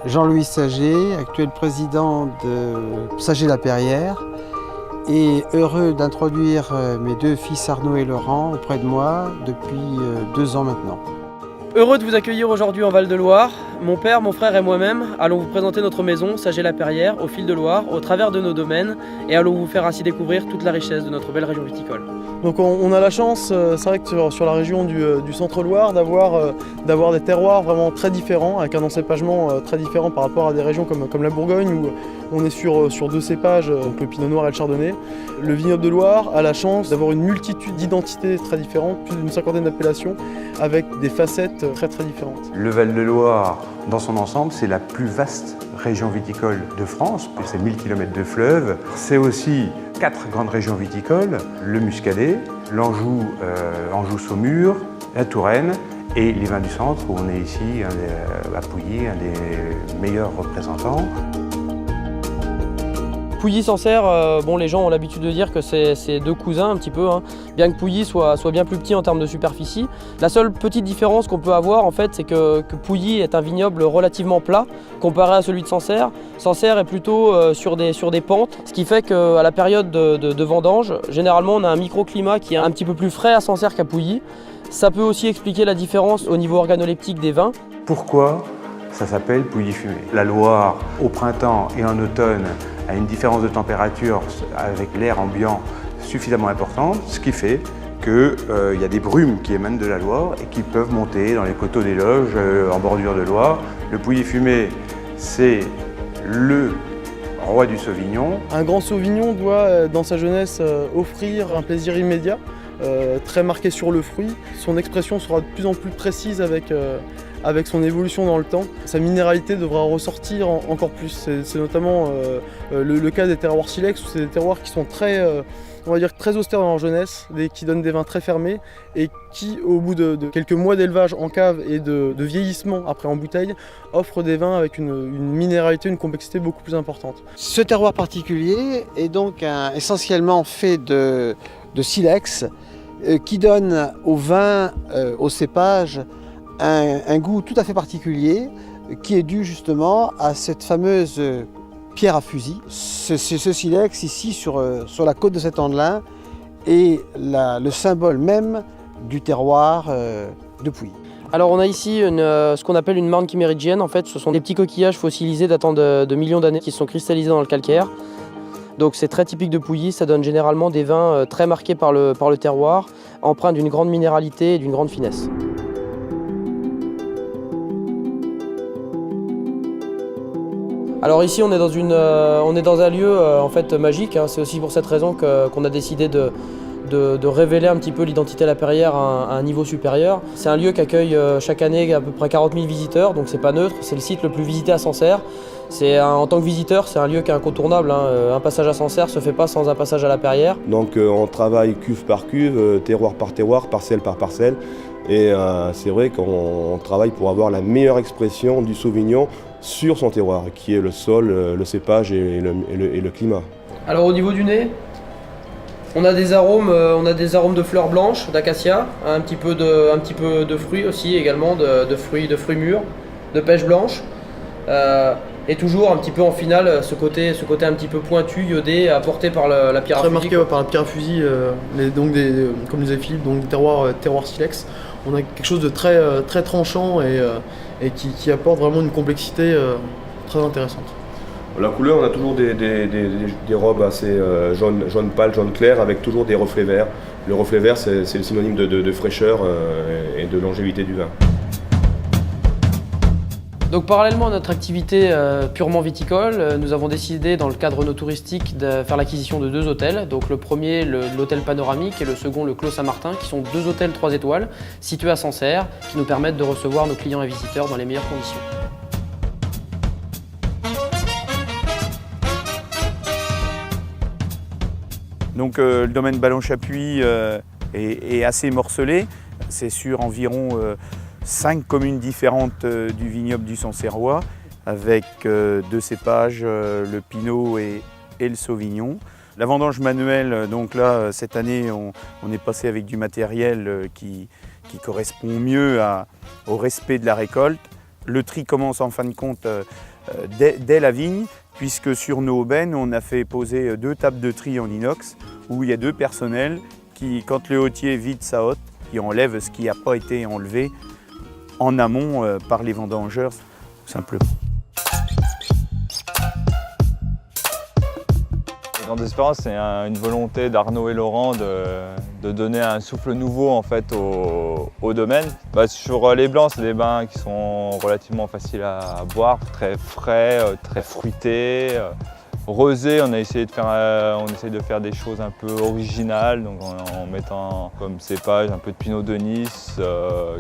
Jean-Louis Saget, actuel président de Saget-Lapeyrière, et heureux d'introduire mes deux fils Arnaud et Laurent auprès de moi depuis 2 ans maintenant. Heureux de vous accueillir aujourd'hui en Val-de-Loire. Mon père, mon frère et moi-même allons vous présenter notre maison Saget-Lapeyrière au fil de Loire, au travers de nos domaines, et allons vous faire ainsi découvrir toute la richesse de notre belle région viticole. Donc on a la chance, c'est vrai que sur la région du Centre-Loire, d'avoir des terroirs vraiment très différents, avec un encépagement très différent par rapport à des régions comme la Bourgogne, où on est sur 2 cépages, donc le Pinot Noir et le Chardonnay. Le vignoble de Loire a la chance d'avoir une multitude d'identités très différentes, plus d'une 50aine d'appellations, avec des facettes très différentes. Le Val-de-Loire, dans son ensemble, c'est la plus vaste région viticole de France, c'est 1000 km de fleuve. C'est aussi 4 grandes régions viticoles, le Muscadet, l'Anjou, Anjou-Saumur, la Touraine et les vins du centre, où on est ici à Pouilly, un des meilleurs représentants. Pouilly-Sancerre, les gens ont l'habitude de dire que c'est 2 cousins un petit peu, hein. Bien que Pouilly soit bien plus petit en termes de superficie. La seule petite différence qu'on peut avoir en fait, c'est que Pouilly est un vignoble relativement plat comparé à celui de Sancerre. Sancerre est plutôt sur des pentes, ce qui fait qu'à la période de vendange, généralement on a un microclimat qui est un petit peu plus frais à Sancerre qu'à Pouilly. Ça peut aussi expliquer la différence au niveau organoleptique des vins. Pourquoi ça s'appelle Pouilly fumé? La Loire, au printemps et en automne, a une différence de température avec l'air ambiant suffisamment importante, ce qui fait qu'il y a des brumes qui émanent de la Loire et qui peuvent monter dans les coteaux des Loges, en bordure de Loire. Le Pouilly fumé, c'est le roi du Sauvignon. Un grand Sauvignon doit, dans sa jeunesse, offrir un plaisir immédiat, très marqué sur le fruit. Son expression sera de plus en plus précise avec son évolution dans le temps. Sa minéralité devra ressortir encore plus. C'est notamment le cas des terroirs silex, où c'est des terroirs qui sont très austères dans leur jeunesse, qui donnent des vins très fermés et qui, au bout de quelques mois d'élevage en cave et de vieillissement après en bouteille, offrent des vins avec une minéralité, une complexité beaucoup plus importante. Ce terroir particulier est donc essentiellement fait de silex qui donne au vin, au cépage, un goût tout à fait particulier qui est dû justement à cette fameuse pierre à fusil. Ce silex ici sur la côte de cet Andelin est le symbole même du terroir de Pouilly. Alors on a ici ce qu'on appelle une marne chimérigienne. En fait, ce sont des petits coquillages fossilisés datant de millions d'années qui se sont cristallisés dans le calcaire. Donc c'est très typique de Pouilly, ça donne généralement des vins très marqués par le terroir, empreints d'une grande minéralité et d'une grande finesse. Alors ici on est dans un lieu en fait magique, hein. C'est aussi pour cette raison qu'on a décidé de révéler un petit peu l'identité Lapeyrière à un niveau supérieur. C'est un lieu qui accueille chaque année à peu près 40 000 visiteurs, donc c'est pas neutre, c'est le site le plus visité à Sancerre. En tant que visiteur, c'est un lieu qui est incontournable, hein. Un passage à Sancerre se fait pas sans un passage à Lapeyrière. Donc on travaille cuve par cuve, terroir par terroir, parcelle par parcelle. Et c'est vrai qu'on travaille pour avoir la meilleure expression du Sauvignon sur son terroir, qui est le sol, le cépage et le climat. Alors au niveau du nez, on a des arômes de fleurs blanches, d'acacia, un petit peu de fruits aussi également, de fruits mûrs, de pêche blanche. Et toujours un petit peu en finale ce côté un petit peu pointu, iodé, apporté par la pierre à fusil. Très marqué par la pierre à fusil, comme disait Philippe, donc des terroirs silex. On a quelque chose de très tranchant et qui apporte vraiment une complexité très intéressante. La couleur, on a toujours des robes assez jaune pâle, jaune clair, avec toujours des reflets verts. Le reflet vert, c'est le synonyme de fraîcheur et de longévité du vin. Donc parallèlement à notre activité purement viticole, nous avons décidé dans le cadre no touristique de faire l'acquisition de 2 hôtels. Donc le premier, l'hôtel Panoramique, et le second, le Clos Saint-Martin, qui sont 2 hôtels 3 étoiles situés à Sancerre, qui nous permettent de recevoir nos clients et visiteurs dans les meilleures conditions. Donc le domaine Ballon-Chapuis est assez morcelé. C'est sur environ 5 communes différentes du vignoble du Sancerrois, avec 2 cépages, le Pinot et le Sauvignon. La vendange manuelle, donc là, cette année, on est passé avec du matériel qui correspond mieux au respect de la récolte. Le tri commence en fin de compte dès la vigne, puisque sur nos aubaines, on a fait poser 2 tables de tri en inox, où il y a 2 personnels qui, quand le hôtier vide sa hotte, qui enlève ce qui n'a pas été enlevé en amont par les vendangeurs, simplement. Grande Espérance, c'est une volonté d'Arnaud et Laurent de donner un souffle nouveau en fait, au domaine. Sur les blancs, c'est des vins qui sont relativement faciles à boire, très frais, très fruités. Rosé, on essaye de faire des choses un peu originales, donc en mettant comme cépage un peu de Pinot de Nice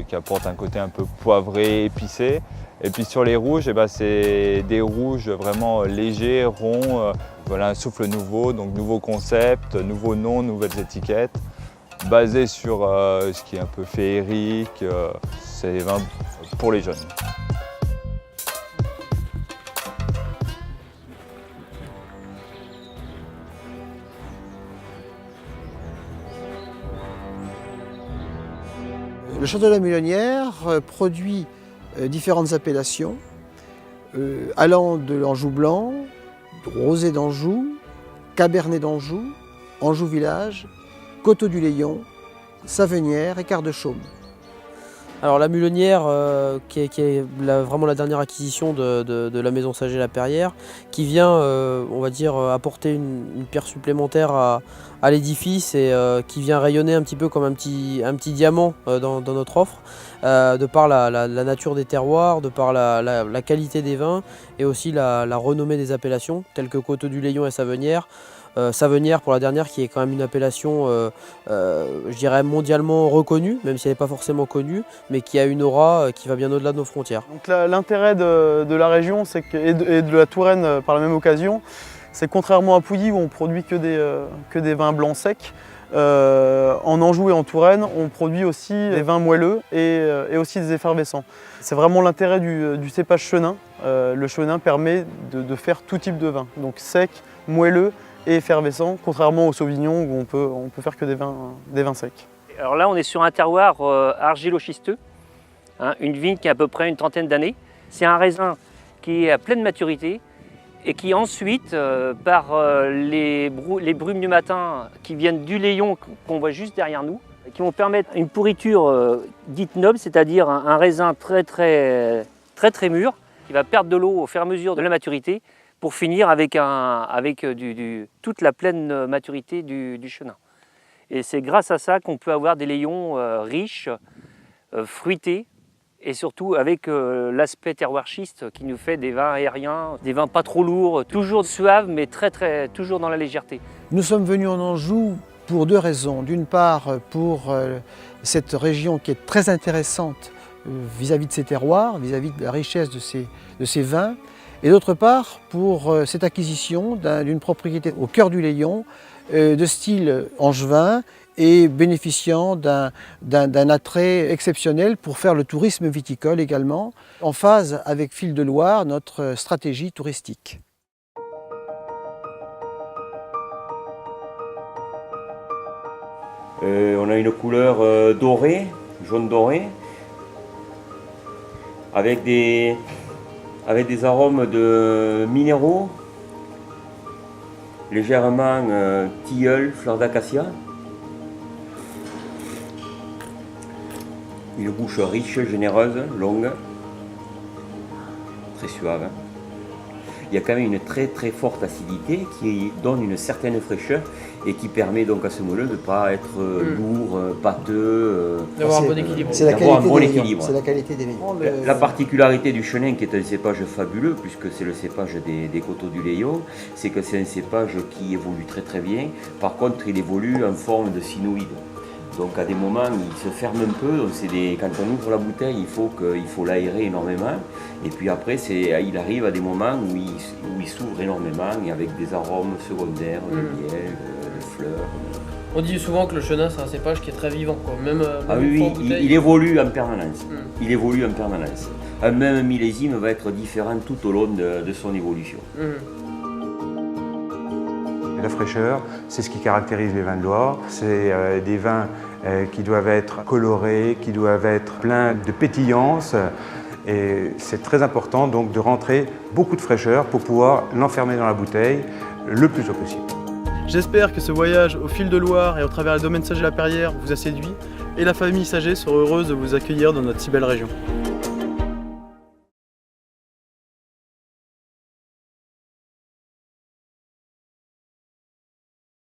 qui apporte un côté un peu poivré, épicé. Et puis sur les rouges, c'est des rouges vraiment légers, ronds. Voilà un souffle nouveau, donc nouveau concept, nouveau nom, nouvelles étiquettes, basé sur ce qui est un peu féerique. C'est des vins pour les jeunes. Le Château de la Mulonnière produit différentes appellations allant de l'Anjou blanc, Rosé d'Anjou, Cabernet d'Anjou, Anjou Village, Coteaux du Layon, Savenière et Quart de Chaume. Alors la Mulonnière, qui est vraiment la dernière acquisition de la maison Saget-Lapeyrière, qui vient, on va dire, apporter une pierre supplémentaire à l'édifice et qui vient rayonner un petit peu comme un petit diamant dans notre offre, de par la nature des terroirs, de par la qualité des vins et aussi la renommée des appellations, telles que Coteaux du Layon et Savenière. Savenière pour la dernière, qui est quand même une appellation je dirais mondialement reconnue, même si elle n'est pas forcément connue, mais qui a une aura qui va bien au-delà de nos frontières. L'intérêt de la région et de la Touraine par la même occasion, c'est que contrairement à Pouilly où on produit que des vins blancs secs, en Anjou et en Touraine, on produit aussi des vins moelleux et aussi des effervescents. C'est vraiment l'intérêt du cépage chenin. Le chenin permet de faire tout type de vin, donc sec, moelleux et effervescent, contrairement au Sauvignon où on peut faire que des vins secs. Alors là, on est sur un terroir argilo-schisteux, hein, une vigne qui a à peu près une trentaine d'années. C'est un raisin qui est à pleine maturité et qui ensuite, par les brumes du matin qui viennent du Layon qu'on voit juste derrière nous, qui vont permettre une pourriture dite noble, c'est-à-dire un raisin très mûr, qui va perdre de l'eau au fur et à mesure de la maturité, pour finir avec toute la pleine maturité du chenin. Et c'est grâce à ça qu'on peut avoir des layons riches, fruités, et surtout avec l'aspect terroir schiste qui nous fait des vins aériens, des vins pas trop lourds, toujours suaves, mais toujours dans la légèreté. Nous sommes venus en Anjou pour 2 raisons. D'une part, pour cette région qui est très intéressante vis-à-vis de ses terroirs, vis-à-vis de la richesse de ces vins, et d'autre part pour cette acquisition d'une propriété au cœur du Layon de style angevin et bénéficiant d'un attrait exceptionnel pour faire le tourisme viticole également, en phase avec Fil de Loire, notre stratégie touristique. On a une couleur dorée, jaune doré, avec des arômes de minéraux, légèrement tilleul, fleur d'acacia. Une bouche riche, généreuse, longue, très suave. Il y a quand même une très forte acidité qui donne une certaine fraîcheur et qui permet donc à ce moelleux de ne pas être lourd, pâteux. D'avoir un bon équilibre. C'est la bon qualité des layons. La particularité du chenin, qui est un cépage fabuleux, puisque c'est le cépage des Coteaux du Layon, c'est que c'est un cépage qui évolue très bien. Par contre, il évolue en forme de cynoïde. Donc à des moments, il se ferme un peu. Donc quand on ouvre la bouteille, il faut l'aérer énormément. Et puis après, il arrive à des moments où il s'ouvre énormément et avec des arômes secondaires, de miel, de fleurs. On dit souvent que le chenin, c'est un cépage qui est très vivant, quoi. Il évolue en permanence. Il évolue en permanence. Un même millésime va être différent tout au long de son évolution. La fraîcheur, c'est ce qui caractérise les vins de Loire. C'est des vins qui doivent être colorés, qui doivent être pleins de pétillance. Et c'est très important donc de rentrer beaucoup de fraîcheur pour pouvoir l'enfermer dans la bouteille le plus tôt possible. J'espère que ce voyage au fil de Loire et au travers les domaines Saget-Lapeyrière vous a séduit et la famille Saget sera heureuse de vous accueillir dans notre si belle région.